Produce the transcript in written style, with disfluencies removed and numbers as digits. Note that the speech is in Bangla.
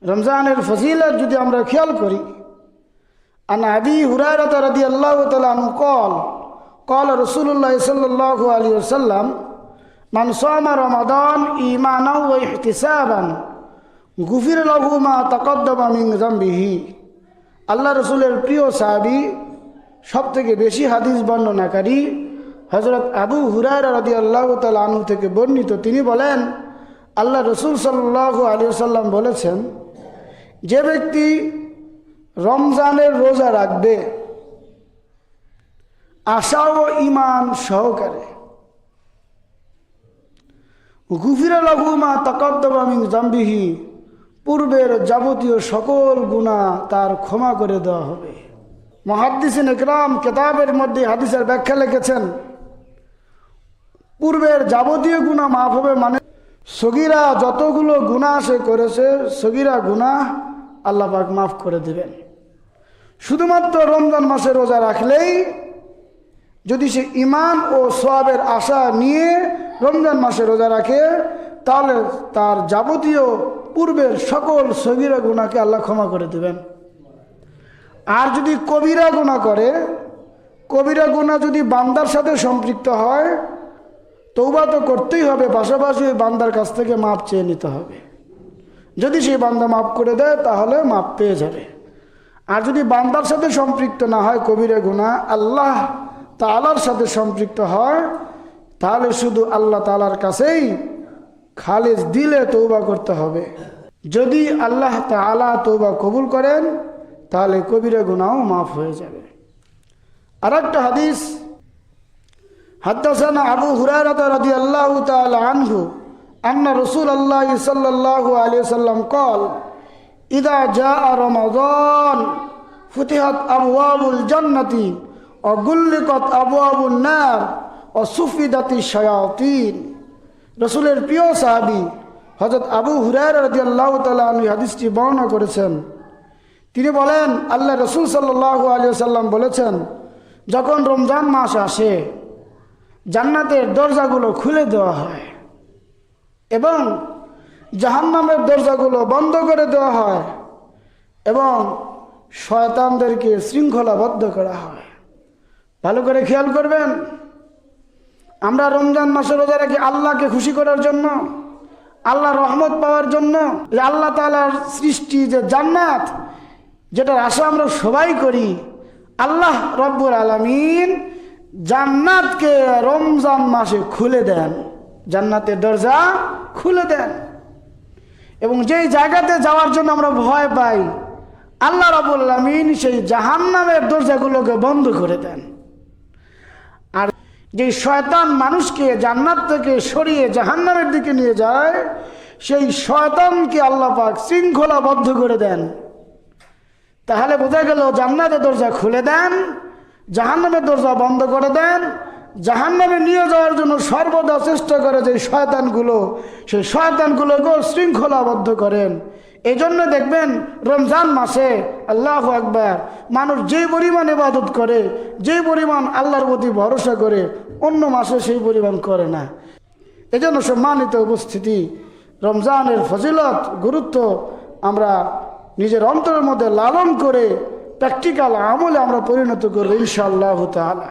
রমজানের ফজিলত যদি আমরা খেয়াল করি, আন আবি হুরায়রা রাদিয়াল্লাহু তাআলা আনহু قال رسول الله صلى الله عليه وسلم من صام رمضان إيمانا واحتسابا غفر له ما تقدم من ذنبه। আল্লাহ রসুলের প্রিয় সাহাবী, সবথেকে বেশি হাদিস বর্ণনাকারী হযরত আবু হুরায়রা রাদিয়াল্লাহু তাআলা আনহু থেকে বর্ণিত, তিনি বলেন আল্লাহ রসুল সাল্লাল্লাহু আলাইহি ওয়াসাল্লাম বলেছেন, যে ব্যক্তি রমজানের রোজা রাখবে আশা ও ঈমান সহকারে, গুফিরা লাহু মা তাকাদ্দামা মিন যামবিহি, পূর্বের যাবতীয় সকল গুনাহ তার ক্ষমা করে দেওয়া হবে। মুহাদ্দিসিন ইকরাম কিতাবের মধ্যে হাদিসের ব্যাখ্যা লিখেছেন, পূর্বের যাবতীয় গুনাহ মাফ হবে মানে সগীরা যতগুলো গুনাহ সে করেছে সগীরা গুনাহ আল্লাহ পাক মাফ করে দিবেন। শুধুমাত্র রমজান মাসে রোজা রাখলেই, যদি সে ঈমান ও সওয়াবের আশা নিয়ে রমজান মাসে রোজা রাখে, তাহলে তার যাবতীয় পূর্বের সকল সগীরা গুনাহকে আল্লাহ ক্ষমা করে দেবেন। আর যদি কবিরা গুনাহ করে, কবিরা গুনাহ যদি বান্দার সাথে সম্পৃক্ত হয়, তওবা তো করতেই হবে, পাশাপাশি ওই বান্দার কাছ থেকে মাপ চেয়ে নিতে হবে। যদি সেই বান্দা মাপ করে দেয় তাহলে মাপ পেয়ে যাবে। আর যদি বান্দার সাথে সম্পৃক্ত না হয় কবিরা গুনাহ, আল্লাহ তাআলার সাথে সম্পৃক্ত হয়, তাহলে শুধু আল্লাহ তাআলার কাছেই খালিস দিলে তওবা করতে হবে। যদি আল্লাহ তাআলা তওবা কবুল করেন তাহলে কবিরা গুনাহও মাফ হয়ে যাবে। আরেকটা হাদিস, হাদাসানা আবু হুরায়রা রাদিয়াল্লাহু তাআলা আনহু আন্না রাসূলুল্লাহ সাল্লাল্লাহু আলাইহি ওয়াসাল্লাম قال ইযা জাআ রমাদান ফুতিহাত আবওয়াবুল জান্নাতি ওয়া গুল্লিকাত আবওয়াবুন নার ওয়া সুফিদাতিশ শায়াতিন। রাসূলের প্রিয় সাহাবী হযরত আবু হুরায়রা রাদিয়াল্লাহু তাআলা আনহু হাদিসটি বর্ণনা করেছেন। তিনি বলেন, আল্লাহ রাসূল সাল্লাল্লাহু আলাইহি ওয়াসাল্লাম বলেছেন, যখন রমজান মাস আসে জান্নাতের দরজাগুলো খুলে দেওয়া হয় এবং জাহান্নামের দরজাগুলো বন্ধ করে দেওয়া হয় এবং শয়তানদেরকে শৃঙ্খলাবদ্ধ করা হয়। ভালো করে খেয়াল করবেন, আমরা রমজান মাসে রোজা রাখি আল্লাহকে খুশি করার জন্য, আল্লাহর রহমত পাওয়ার জন্য। যে আল্লাহ তাআলার সৃষ্টি যে জান্নাত, যেটার আশা আমরা সবাই করি, আল্লাহ রব্বুল আলামিন জান্নাতকে রমজান মাসে খুলে দেন, জান্নাতের দরজা খুলে দেন। এবং যেই জায়গাতে যাওয়ার জন্য আমরা ভয় পাই, আল্লাহ রাব্বুল আলামিন সেই জাহান্নামের দরজাগুলোকে বন্ধ করে দেন। আর যে শয়তান মানুষকে জান্নাত থেকে সরিয়ে জাহান্নামের দিকে নিয়ে যায়, সেই শয়তানকে আল্লাহ পাক শৃঙ্খলাবদ্ধ করে দেন। তাহলে বোঝা গেল জান্নাতের দরজা খুলে দেন, জাহান্নামের দরজা বন্ধ করে দেন। জাহান্নামে নিয়ে যাওয়ার জন্য সর্বদা চেষ্টা করে যে শয়তানগুলো, সেই শয়তানগুলোকেও শৃঙ্খলাবদ্ধ করেন। এই জন্য দেখবেন রমজান মাসে আল্লাহু আকবার, মানুষ যে পরিমাণ ইবাদত করে, যে পরিমাণ আল্লাহর প্রতি ভরসা করে, অন্য মাসে সেই পরিমাণ করে না। এই জন্য সম্মানিত উপস্থিতি, রমজানের ফজিলত গুরুত্ব আমরা নিজের অন্তরের মধ্যে লালন করে প্র্যাকটিক্যাল আমলে আমরা পরিণত করব ইনশাআল্লাহ তাআলা।